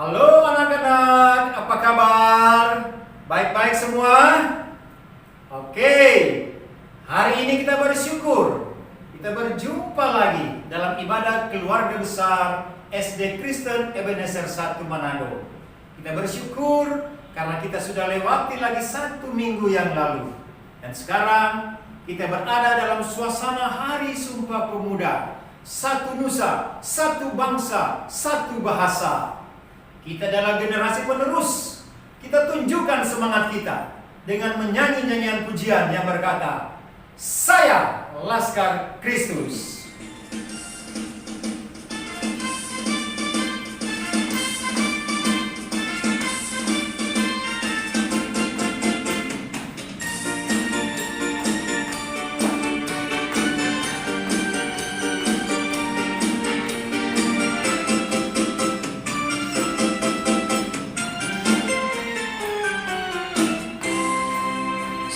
Halo anak-anak, apa kabar? Baik-baik semua? Oke, hari ini kita bersyukur. Kita berjumpa lagi dalam ibadah keluarga besar SD Kristen Ebenezer 1 Manado. Kita bersyukur karena kita sudah lewati lagi 1 minggu yang lalu. Dan sekarang kita berada dalam suasana Hari Sumpah Pemuda. Satu nusa, satu bangsa, satu bahasa. Kita adalah generasi penerus. Kita tunjukkan semangat kita dengan menyanyi nyanyian pujian yang berkata, "Saya Laskar Kristus."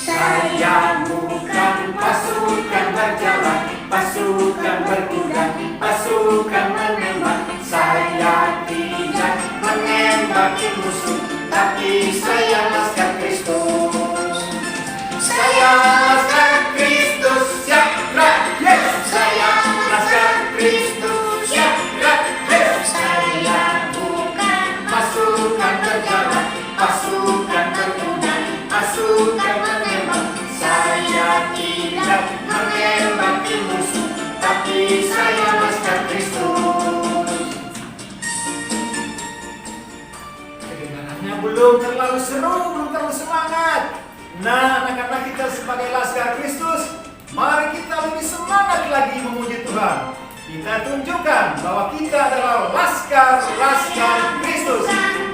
Saya bukan pasukan berjalan, pasukan berkuda, pasukan menembak. Saya tidak menembaki musuh, tapi saya Laskar Kristus. Saya Laskar Kristus, siap rakyat. Saya Laskar Kristus, siap rakyat. Saya bukan pasukan berjalan, pasukan berkuda, pasukan menembak. Saya tidak menembaki musuh, tapi saya Laskar Kristus. Kedengarannya belum terlalu seru, belum terlalu semangat. Nah, anak-anak kita sebagai Laskar Kristus, mari kita lebih semangat lagi memuji Tuhan. Kita tunjukkan bahwa kita adalah Laskar Kristus.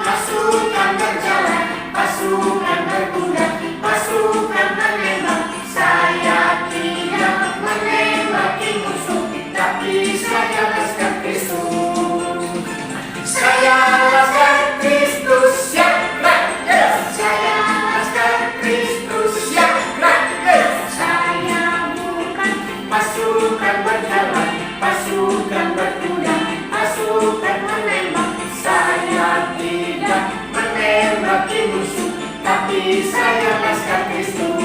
Pasukan berjalan, pasukan berkuda, pasukan menembak. Saya tidak menembaki musuh, tapi saya Laskar Kristus. Saya Laskar Kristus, siap rakyat. Saya Laskar Kristus, siap rakyat. Saya bukan pasukan berjalan, pasukan berkuda, pasukan menembak. Saya tidak menembaki musuh, tapi saya Laskar Kristus.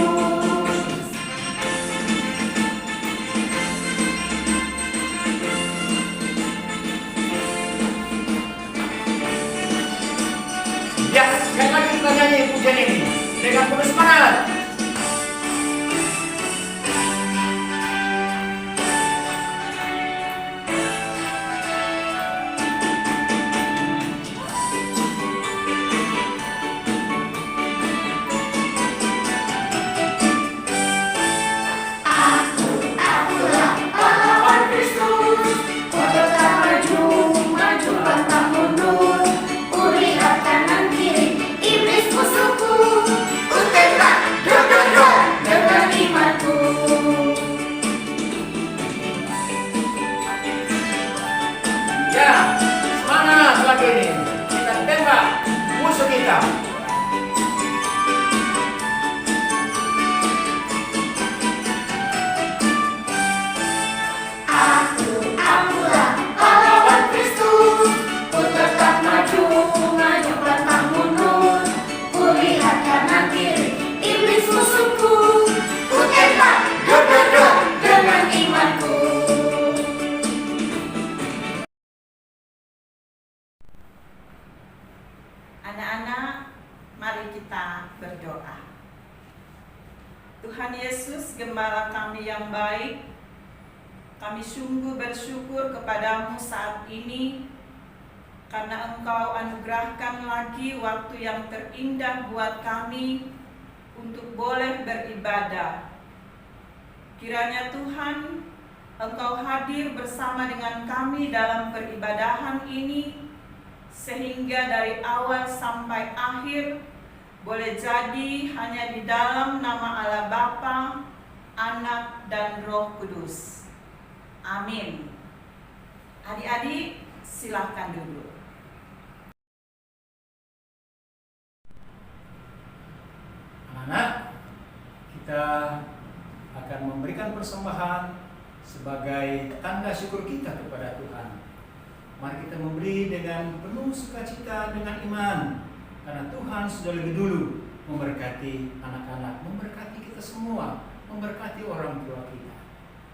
Ya, sekali lagi kita nyanyi pujian ini dengan penuh semangat. Akulah pahlawan Kristus, ku tetap maju, maju pantang mundur. Ku lihat kanan kiri, iblis musuhku, ku tembak, dor dengan imanku. Ya, semangat lagi ini. Kita tembak musuh kita. Akulah pahlawan Kristus, ku tetap maju, maju pantang mundur. Ku lihat kanan kiri, iblis musuhku, ku tembak, dor dengan imanku. Anak-anak, mari kita berdoa. Tuhan Yesus, Gembala kami yang baik, kami sungguh bersyukur kepadamu saat ini karena Engkau anugerahkan lagi waktu yang terindah buat kami untuk boleh beribadah. Kiranya Tuhan, Engkau hadir bersama dengan kami dalam peribadahan ini, sehingga dari awal sampai akhir boleh jadi hanya di dalam nama Allah Bapa, Anak, dan Roh Kudus. Amin. Adik-adik, silakan duduk. Anak-anak, kita akan memberikan persembahan sebagai tanda syukur kita kepada Tuhan. Mari kita memberi dengan penuh sukacita, dengan iman. Karena Tuhan sudah lebih dulu memberkati anak-anak, memberkati kita semua, memberkati orang tua kita.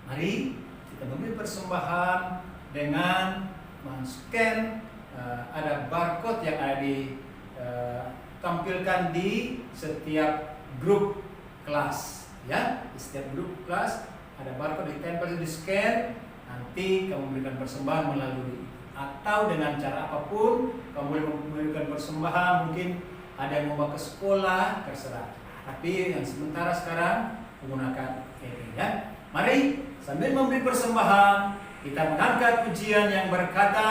Mari kita memberi persembahan dengan men-scan, ada barcode yang ada tampilkan di setiap grup kelas, ya. Di setiap grup kelas ada barcode ditempel, di scan, nanti kamu memberikan persembahan melalui, atau dengan cara apapun kamu boleh memberikan persembahan. Mungkin ada yang mau ke sekolah, terserah. Tapi yang sementara sekarang menggunakan ini, ya. Mari sambil memberi persembahan kita mengangkat pujian yang berkata,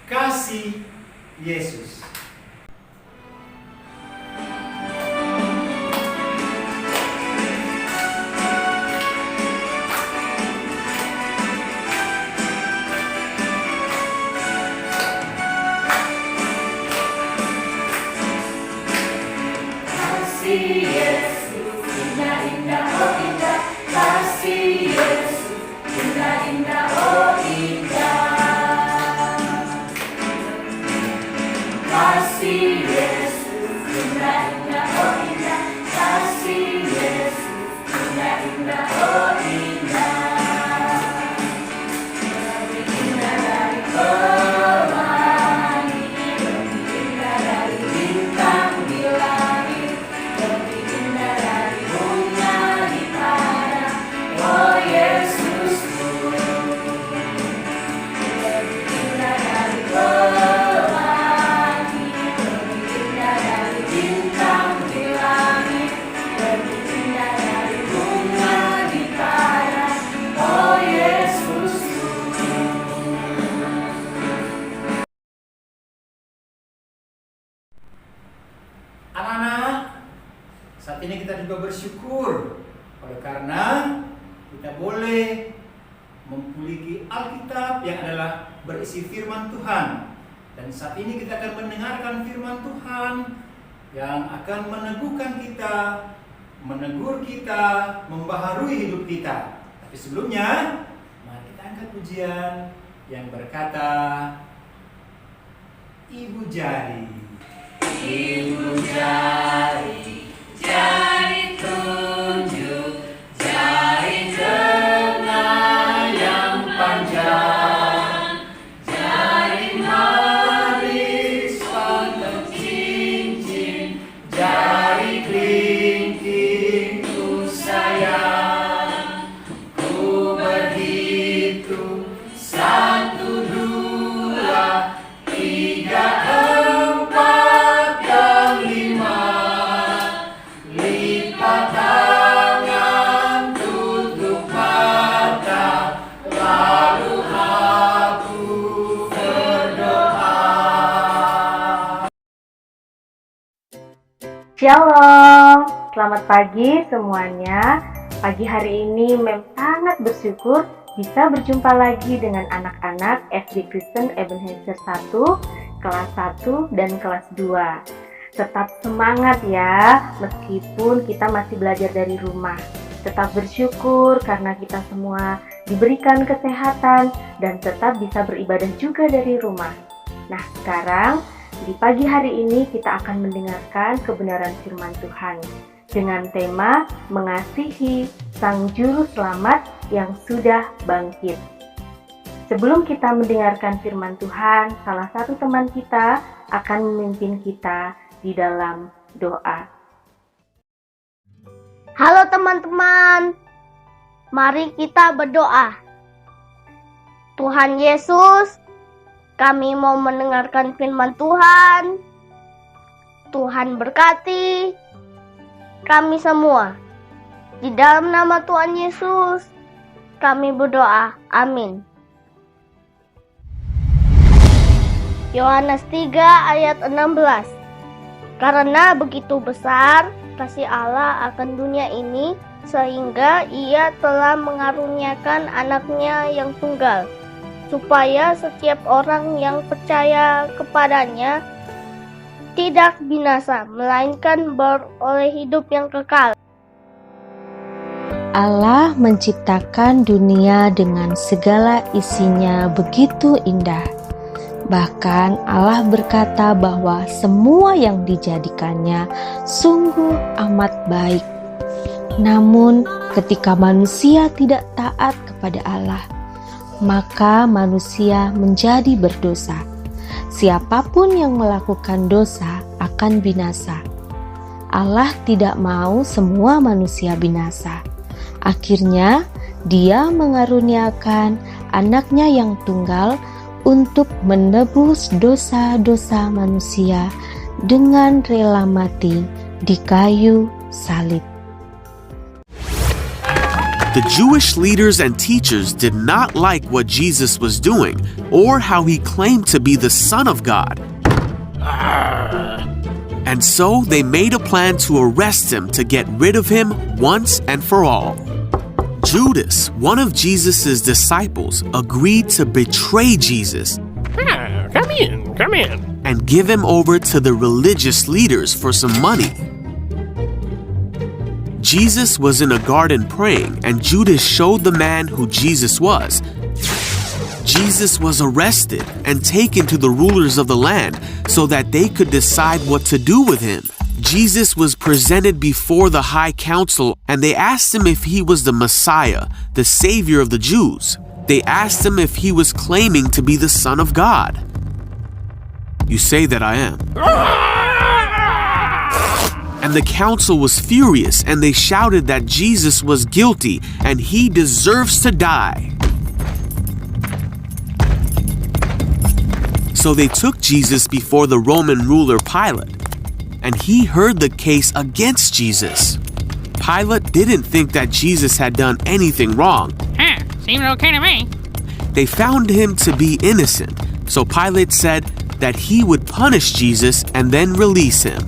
Kasih Yesus. Kasih Yesus, indah-indah, oh indah. Kasih Yesus, indah-indah, oh indah. Kasih Yesus, indah-indah, oh indah. Kasih Yesus, indah-indah, oh indah. Lebih indah dari pelangi, lebih indah dari bintang di langit, lebih indah dari bunga di padang, oh Yesusku. Lebih indah dari pelangi, lebih indah dari bintang di langit, lebih indah dari bunga di padang, oh Yesusku. Anak-anak, saat ini kita juga bersyukur oleh karena kita boleh memiliki Alkitab yang adalah berisi firman Tuhan. Dan saat ini kita akan mendengarkan firman Tuhan yang akan meneguhkan kita, menegur kita, membaharui hidup kita. Tapi sebelumnya, mari kita angkat pujian yang berkata, Ibu Jari. Ibu jari, jari tunjuk, jari tengah yang panjang, jari manis untuk cincin, jari kelingkingku sayang. Ku berhitung 1, 2, 3, 4 dan 5. Lipat tangan, tutup mata, lalu aku berdoa. Shalom, selamat pagi semuanya. Pagi hari ini sangat bersyukur bisa berjumpa lagi dengan anak-anak SD Kristen Ebenezer 1, kelas 1 dan kelas 2. Tetap semangat ya, meskipun kita masih belajar dari rumah. Tetap bersyukur karena kita semua diberikan kesehatan dan tetap bisa beribadah juga dari rumah. Nah, sekarang di pagi hari ini kita akan mendengarkan kebenaran firman Tuhan dengan tema mengasihi Sang Juru Selamat yang sudah bangkit. Sebelum kita mendengarkan firman Tuhan, salah satu teman kita akan memimpin kita di dalam doa. Halo teman-teman, mari kita berdoa. Tuhan Yesus, kami mau mendengarkan firman Tuhan. Tuhan berkati kami semua. Di dalam nama Tuhan Yesus, kami berdoa. Amin. Yohanes 3 ayat 16. Karena begitu besar kasih Allah akan dunia ini, sehingga Ia telah mengaruniakan anaknya yang tunggal, supaya setiap orang yang percaya kepadanya tidak binasa, melainkan beroleh hidup yang kekal. Allah menciptakan dunia dengan segala isinya begitu indah. Bahkan Allah berkata bahwa semua yang dijadikannya sungguh amat baik. Namun ketika manusia tidak taat kepada Allah, maka manusia menjadi berdosa. Siapapun yang melakukan dosa akan binasa. Allah tidak mau semua manusia binasa. Akhirnya, Dia mengaruniakan anaknya yang tunggal untuk menebus dosa-dosa manusia dengan rela mati di kayu salib. The Jewish leaders and teachers did not like what Jesus was doing or how he claimed to be the Son of God. And so they made a plan to arrest him to get rid of him once and for all. Judas, one of Jesus' disciples, agreed to betray Jesus. Come in. And give him over to the religious leaders for some money. Jesus was in a garden praying, and Judas showed the man who Jesus was. Jesus was arrested and taken to the rulers of the land so that they could decide what to do with him. Jesus was presented before the high council, and they asked him if he was the Messiah, the Savior of the Jews. They asked him if he was claiming to be the Son of God. You say that I am. And the council was furious, and they shouted that Jesus was guilty and he deserves to die. So they took Jesus before the Roman ruler Pilate, and he heard the case against Jesus. Pilate didn't think that Jesus had done anything wrong. Seems okay to me. They found him to be innocent, so Pilate said that he would punish Jesus and then release him.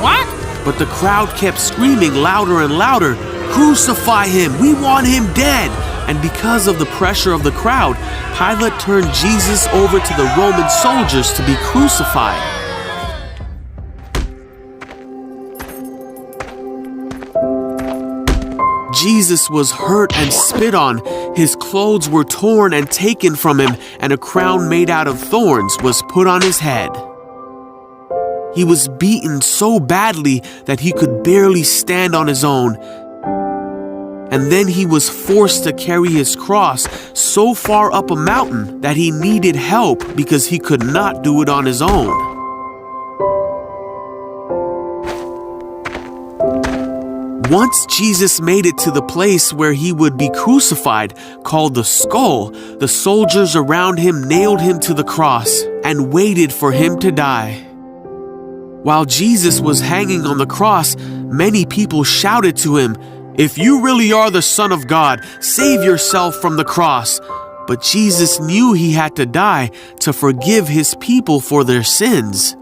What? But the crowd kept screaming louder and louder, "Crucify him! We want him dead!" And because of the pressure of the crowd, Pilate turned Jesus over to the Roman soldiers to be crucified. Jesus was hurt and spit on. His clothes were torn and taken from him, and a crown made out of thorns was put on his head. He was beaten so badly that he could barely stand on his own. And then he was forced to carry his cross so far up a mountain that he needed help because he could not do it on his own. Once Jesus made it to the place where he would be crucified, called the Skull, the soldiers around him nailed him to the cross and waited for him to die. While Jesus was hanging on the cross, many people shouted to him, "If you really are the Son of God, save yourself from the cross." But Jesus knew he had to die to forgive his people for their sins.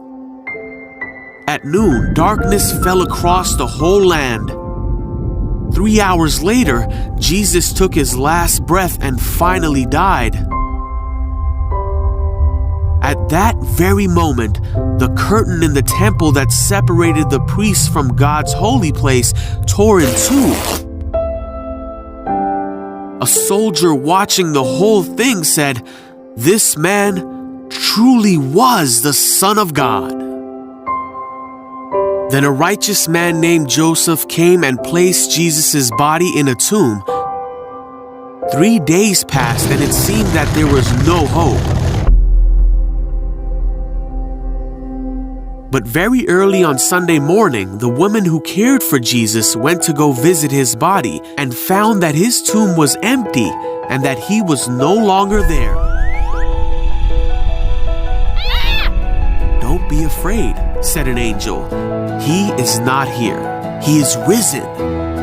At noon, darkness fell across the whole land. 3 hours later, Jesus took his last breath and finally died. At that very moment, the curtain in the temple that separated the priests from God's holy place tore in two. A soldier watching the whole thing said, "This man truly was the Son of God." Then a righteous man named Joseph came and placed Jesus' body in a tomb. 3 days passed, and it seemed that there was no hope. But very early on Sunday morning, the woman who cared for Jesus went to go visit his body and found that his tomb was empty and that he was no longer there. "Don't be afraid," said an angel. "He is not here. He is risen."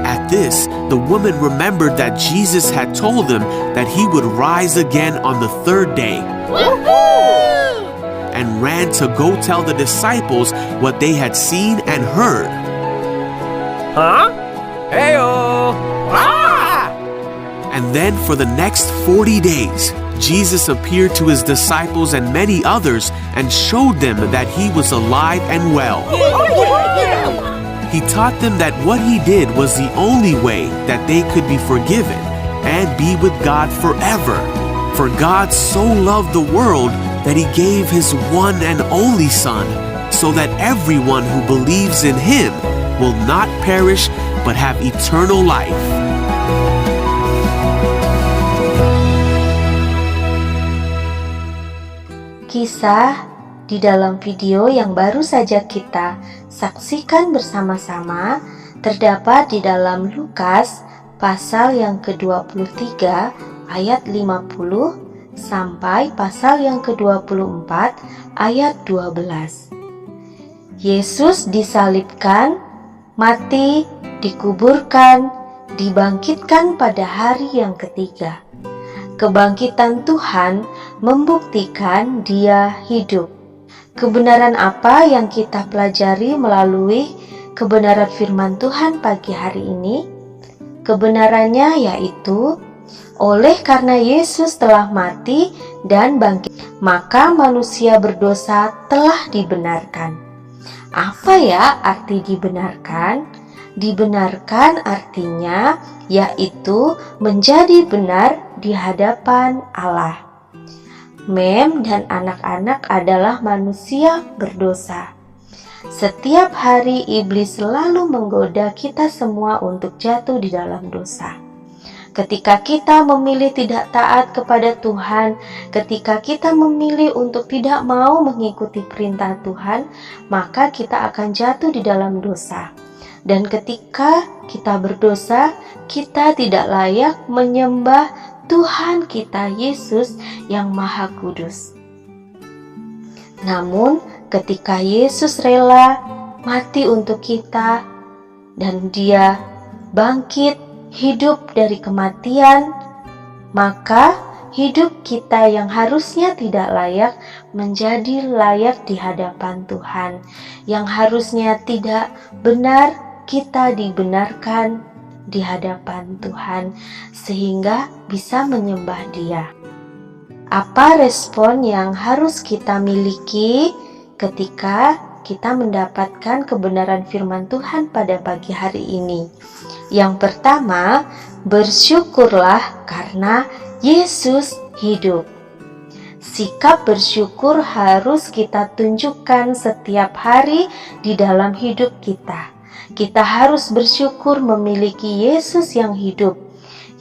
At this, the woman remembered that Jesus had told them that he would rise again on the third day. And ran to go tell the disciples what they had seen and heard. Huh? Heyo! Ah! And then for the next 40 days, Jesus appeared to his disciples and many others and showed them that he was alive and well. He taught them that what he did was the only way that they could be forgiven and be with God forever. For God so loved the world that he gave his one and only Son, so that everyone who believes in him will not perish but have eternal life. Kisah di dalam video yang baru saja kita saksikan bersama-sama terdapat di dalam Lukas pasal yang ke-23 ayat 50 sampai pasal yang ke-24 ayat 12. Yesus disalibkan, mati, dikuburkan, dibangkitkan pada hari yang ketiga. Kebangkitan Tuhan membuktikan Dia hidup. Kebenaran apa yang kita pelajari melalui kebenaran firman Tuhan pagi hari ini? Kebenarannya yaitu, oleh karena Yesus telah mati dan bangkit, maka manusia berdosa telah dibenarkan. Apa ya arti dibenarkan? Dibenarkan artinya yaitu menjadi benar di hadapan Allah. Mem dan anak-anak adalah manusia berdosa. Setiap hari iblis selalu menggoda kita semua untuk jatuh di dalam dosa. Ketika kita memilih tidak taat kepada Tuhan, ketika kita memilih untuk tidak mau mengikuti perintah Tuhan, maka kita akan jatuh di dalam dosa. Dan ketika kita berdosa, kita tidak layak menyembah Tuhan kita Yesus yang Maha Kudus. Namun, ketika Yesus rela mati untuk kita dan Dia bangkit hidup dari kematian, maka hidup kita yang harusnya tidak layak menjadi layak di hadapan Tuhan. Yang harusnya tidak benar, kita dibenarkan di hadapan Tuhan sehingga bisa menyembah Dia. Apa respon yang harus kita miliki ketika kita mendapatkan kebenaran firman Tuhan pada pagi hari ini? Yang pertama, bersyukurlah karena Yesus hidup. Sikap bersyukur harus kita tunjukkan setiap hari di dalam hidup kita. Kita harus bersyukur memiliki Yesus yang hidup.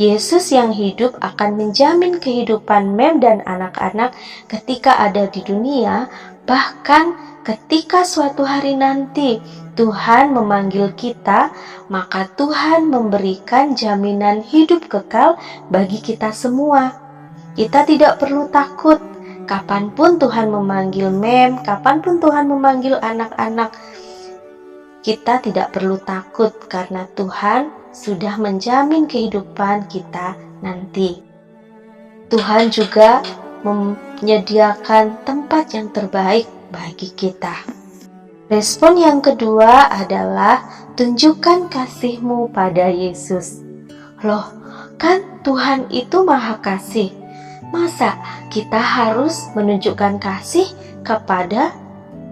Yesus yang hidup akan menjamin kehidupan Mem dan anak-anak ketika ada di dunia, bahkan ketika suatu hari nanti Tuhan memanggil kita, maka Tuhan memberikan jaminan hidup kekal bagi kita semua. Kita tidak perlu takut. Kapanpun Tuhan memanggil Mem, kapanpun Tuhan memanggil anak-anak, kita tidak perlu takut karena Tuhan sudah menjamin kehidupan kita nanti. Tuhan juga menyediakan tempat yang terbaik bagi kita. Respon yang kedua adalah tunjukkan kasih-Mu pada Yesus. Loh, kan Tuhan itu Maha Kasih. Masa kita harus menunjukkan kasih kepada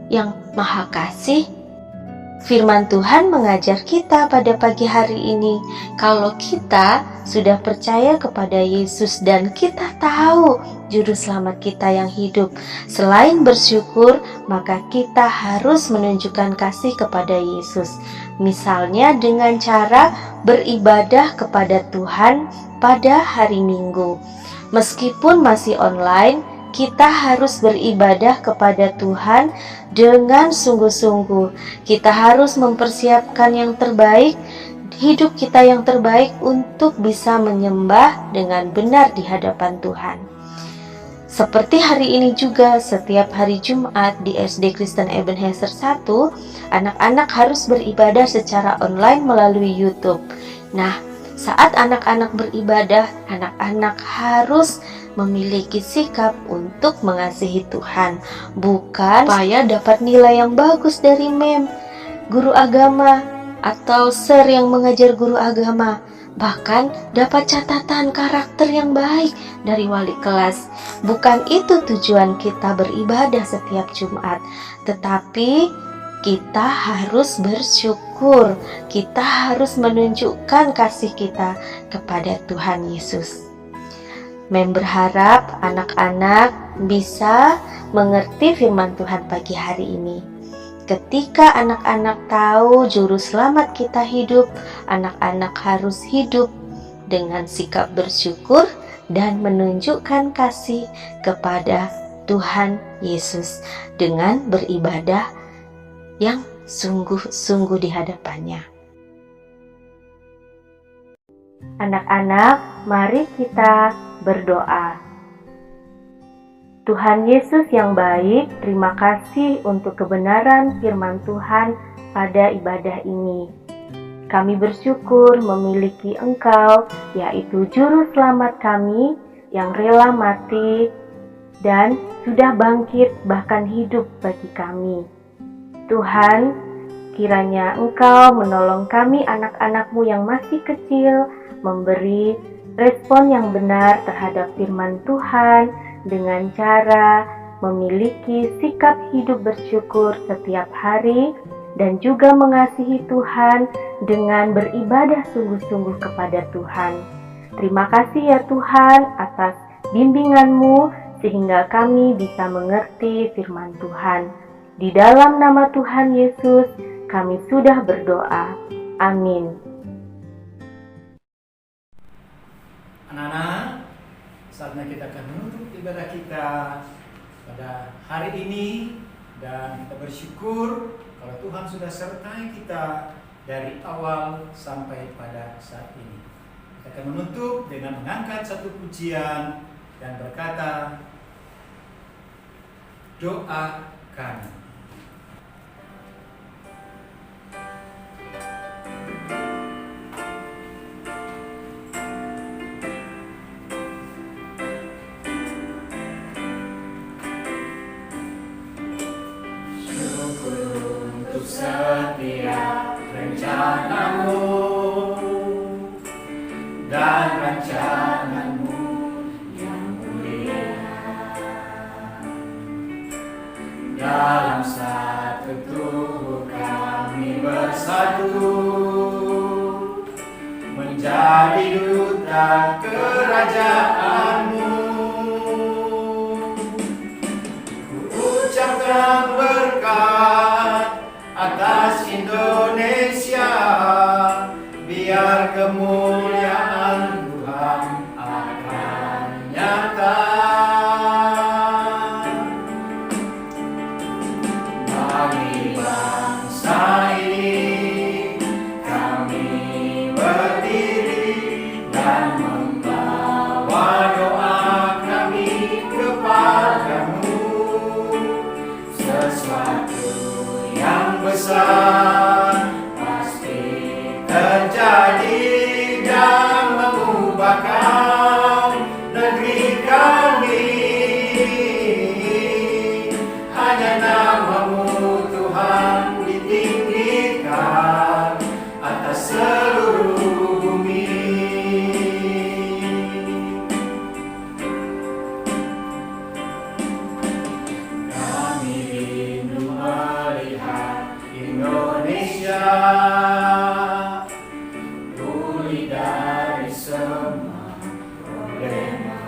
yang Maha Kasih? Firman Tuhan mengajar kita pada pagi hari ini, kalau kita sudah percaya kepada Yesus dan kita tahu juru selamat kita yang hidup, selain bersyukur, maka kita harus menunjukkan kasih kepada Yesus. Misalnya dengan cara beribadah kepada Tuhan pada hari Minggu. Meskipun masih online, kita harus beribadah kepada Tuhan dengan sungguh-sungguh. Kita harus mempersiapkan yang terbaik, hidup kita yang terbaik untuk bisa menyembah dengan benar di hadapan Tuhan. Seperti hari ini juga, setiap hari Jumat di SD Kristen Ebenezer 1, anak-anak harus beribadah secara online melalui YouTube. Nah, saat anak-anak beribadah, anak-anak harus memiliki sikap untuk mengasihi Tuhan, bukan supaya dapat nilai yang bagus dari Mem, guru agama, atau Sir yang mengajar guru agama, bahkan dapat catatan karakter yang baik dari wali kelas. Bukan itu tujuan kita beribadah setiap Jumat, tetapi kita harus bersyukur. Kita harus menunjukkan kasih kita kepada Tuhan Yesus. Mem berharap anak-anak bisa mengerti firman Tuhan pagi hari ini. Ketika anak-anak tahu juru selamat kita hidup, anak-anak harus hidup dengan sikap bersyukur dan menunjukkan kasih kepada Tuhan Yesus dengan beribadah yang sungguh-sungguh di hadapannya. Anak-anak, mari kita berdoa. Tuhan Yesus yang baik, terima kasih untuk kebenaran firman Tuhan pada ibadah ini. Kami bersyukur memiliki Engkau, yaitu Juru Selamat kami yang rela mati dan sudah bangkit bahkan hidup bagi kami. Tuhan, kiranya Engkau menolong kami anak-anak-Mu yang masih kecil, memberi respon yang benar terhadap firman Tuhan dengan cara memiliki sikap hidup bersyukur setiap hari dan juga mengasihi Tuhan dengan beribadah sungguh-sungguh kepada Tuhan. Terima kasih ya Tuhan atas bimbingan-Mu sehingga kami bisa mengerti firman Tuhan. Di dalam nama Tuhan Yesus kami sudah berdoa. Amin. Anak-anak, saatnya kita akan menutup ibadah kita pada hari ini dan kita bersyukur kalau Tuhan sudah sertai kita dari awal sampai pada saat ini. Kita akan menutup dengan mengangkat satu pujian dan berkata, doa kami. Setiap rencana-Mu dan rancangan-Mu yang mulia dalam satu tubuh kami bersatu menjadi duta kerajaan-Mu. Ku ucapkan berkat atas Indonesia, biar kemuliaan Tuhan akan nyata. Bagi bangsa ini kami berdiri dan membawa doa kami kepadamu. Sesuatu yang besar pasti terjadi dan mengubahkan negeri kami. Hanya nama-Mu Tuhan ditinggikan atas seluruh bumi. Kami rindu melihat Indonesia pulih dari semua problema,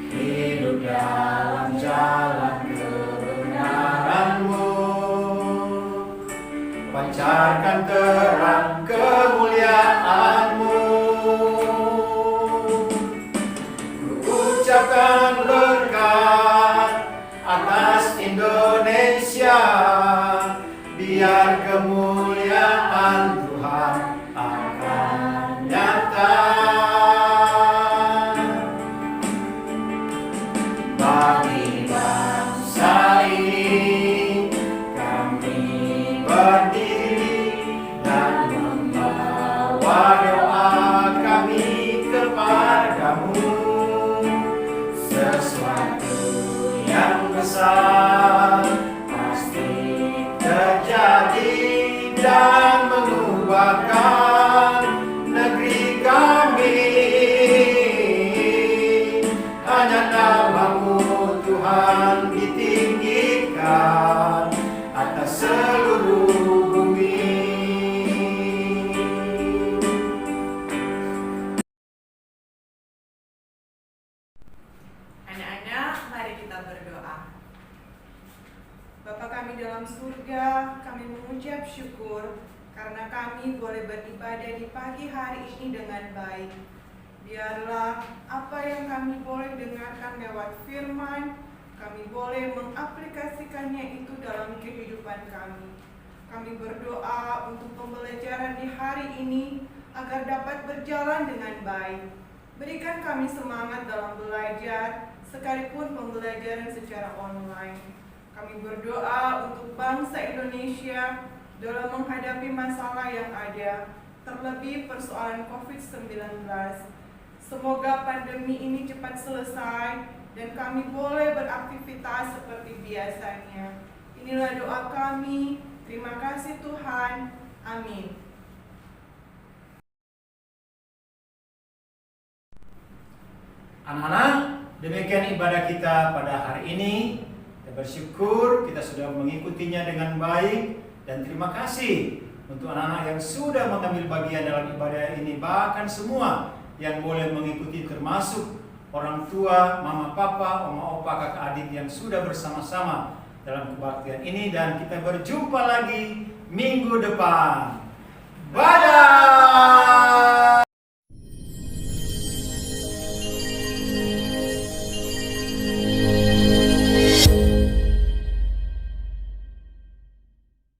hidup dalam jalan kebenaran-Mu, pancarkan terang kemuliaan-Mu. Ku ucapkan berkat atas Indonesia, biar kemuliaan Tuhan akan nyata. Bagi bangsa ini kami berdiri dan membawa doa kami kepadamu. Sesuatu yang besar pasti terjadi dan mengubahkan negeri kami. Hanya nama-Mu Tuhan ditinggikan dalam surga, kami mengucap syukur karena kami boleh beribadah di pagi hari ini dengan baik. Biarlah apa yang kami boleh dengarkan lewat firman, kami boleh mengaplikasikannya itu dalam kehidupan kami. Kami berdoa untuk pembelajaran di hari ini agar dapat berjalan dengan baik. Berikan kami semangat dalam belajar, sekalipun pembelajaran secara online. Kami berdoa untuk bangsa Indonesia dalam menghadapi masalah yang ada, terlebih persoalan COVID-19. Semoga pandemi ini cepat selesai dan kami boleh beraktivitas seperti biasanya. Inilah doa kami. Terima kasih Tuhan. Amin. Anak-anak, demikian ibadah kita pada hari ini. Kita bersyukur kita sudah mengikutinya dengan baik dan terima kasih untuk anak-anak yang sudah mengambil bagian dalam ibadah ini, bahkan semua yang boleh mengikuti termasuk orang tua, mama, papa, oma, opa, kakak, adik yang sudah bersama-sama dalam kebaktian ini, dan kita berjumpa lagi minggu depan. Bye.